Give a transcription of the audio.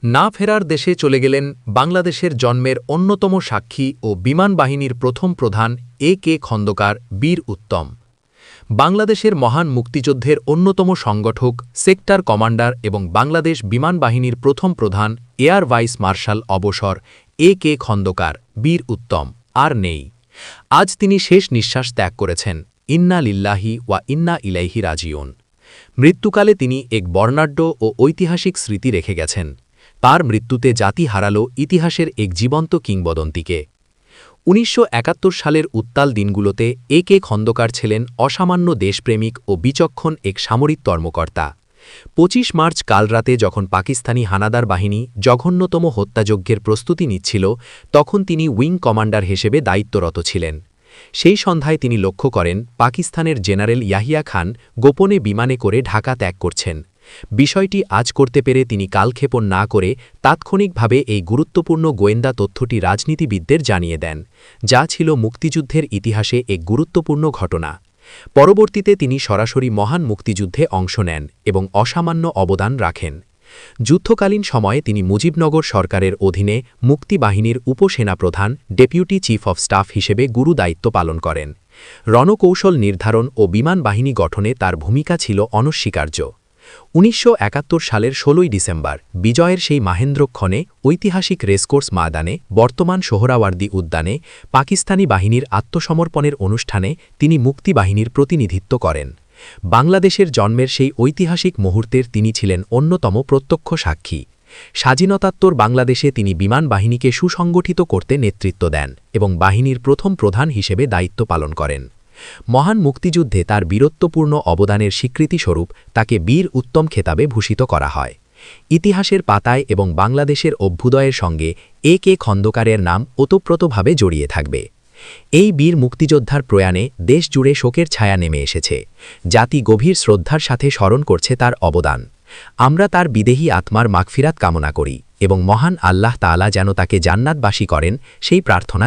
না ফেরার দেশে চলে গেলেন বাংলাদেশের জন্মের অন্যতম সাক্ষী ও বিমান বাহিনীর প্রথম প্রধান এ.কে. খন্দকার বীর উত্তম। বাংলাদেশের মহান মুক্তিযুদ্ধের অন্যতম সংগঠক, সেক্টর কমান্ডার এবং বাংলাদেশ বিমান বাহিনীর প্রথম প্রধান এয়ার ভাইস মার্শাল অবসর এ.কে. খন্দকার বীর উত্তম আর নেই। আজ তিনি শেষ নিঃশ্বাস ত্যাগ করেছেন। ইন্না লিল্লাহি ওয়া ইন্না ইলাইহি রাজিউন। মৃত্যুকালে তিনি এক বর্ণাঢ্য ও ঐতিহাসিক স্মৃতি রেখে গেছেন। তার মৃত্যুতে জাতি হারাল ইতিহাসের এক জীবন্ত কিংবদন্তিকে। ১৯৭১ সালের উত্তাল দিনগুলোতে এ.কে. খন্দকার ছিলেন অসামান্য দেশপ্রেমিক ও বিচক্ষণ এক সামরিক কর্মকর্তা। ২৫ মার্চ কালরাতে যখন পাকিস্তানি হানাদার বাহিনী জঘন্যতম হত্যাযজ্ঞের প্রস্তুতি নিচ্ছিল, তখন তিনি উইং কমান্ডার হিসেবে দায়িত্বরত ছিলেন। সেই সন্ধ্যায় তিনি লক্ষ্য করেন পাকিস্তানের জেনারেল ইয়াহিয়া খান গোপনে বিমানে করে ঢাকা ত্যাগ করছেন। বিষয়টি আজ করতে পেরে তিনি কালক্ষেপণ না করে তাৎক্ষণিকভাবে এই গুরুত্বপূর্ণ গোয়েন্দা তথ্যটি রাজনীতিবিদদের জানিয়ে দেন, যা ছিল মুক্তিযুদ্ধের ইতিহাসে এক গুরুত্বপূর্ণ ঘটনা। পরবর্তীতে তিনি সরাসরি মহান মুক্তিযুদ্ধে অংশ নেন এবং অসামান্য অবদান রাখেন। যুদ্ধকালীন সময়ে তিনি মুজিবনগর সরকারের অধীনে মুক্তি বাহিনীর উপসেনাপ্রধান ডেপুটি চিফ অফ স্টাফ হিসেবে গুরু দায়িত্ব পালন করেন। রণকৌশল নির্ধারণ ও বিমান বাহিনী গঠনে তার ভূমিকা ছিল অনস্বীকার্য। ১৯৭১ সালের ১৬ ডিসেম্বর বিজয়ের সেই মাহেন্দ্রক্ষণে ঐতিহাসিক রেসকোর্স ময়দানে, বর্তমান সোহরাওয়ার্দী উদ্যানে পাকিস্তানি বাহিনীর আত্মসমর্পণের অনুষ্ঠানে তিনি মুক্তি বাহিনীর প্রতিনিধিত্ব করেন। বাংলাদেশের জন্মের সেই ঐতিহাসিক মুহূর্তের তিনি ছিলেন অন্যতম প্রত্যক্ষ সাক্ষী। স্বাধীনতাত্তর বাংলাদেশে তিনি বিমান বাহিনীকে সুসংগঠিত করতে নেতৃত্ব দেন এবং বাহিনীর প্রথম প্রধান হিসেবে দায়িত্ব পালন করেন। মহান মুক্তিযুদ্ধে তার বীরত্বপূর্ণ অবদানের স্বীকৃতিস্বরূপ তাকে বীর উত্তম খেতাবে ভূষিত করা হয়। ইতিহাসের পাতায় এবং বাংলাদেশের অভ্যুদয়ের সঙ্গে এ.কে. খন্দকারের নাম ওতপ্রোতভাবে জড়িয়ে থাকবে। এই বীর মুক্তিযোদ্ধার প্রয়াণে দেশজুড়ে শোকের ছায়া নেমে এসেছে। জাতি গভীর শ্রদ্ধার সাথে স্মরণ করছে তার অবদান। আমরা তার বিদেহী আত্মার মাগফিরাত কামনা করি এবং মহান আল্লাহ তাআলা যেন তাকে জান্নাতবাসী করেন সেই প্রার্থনা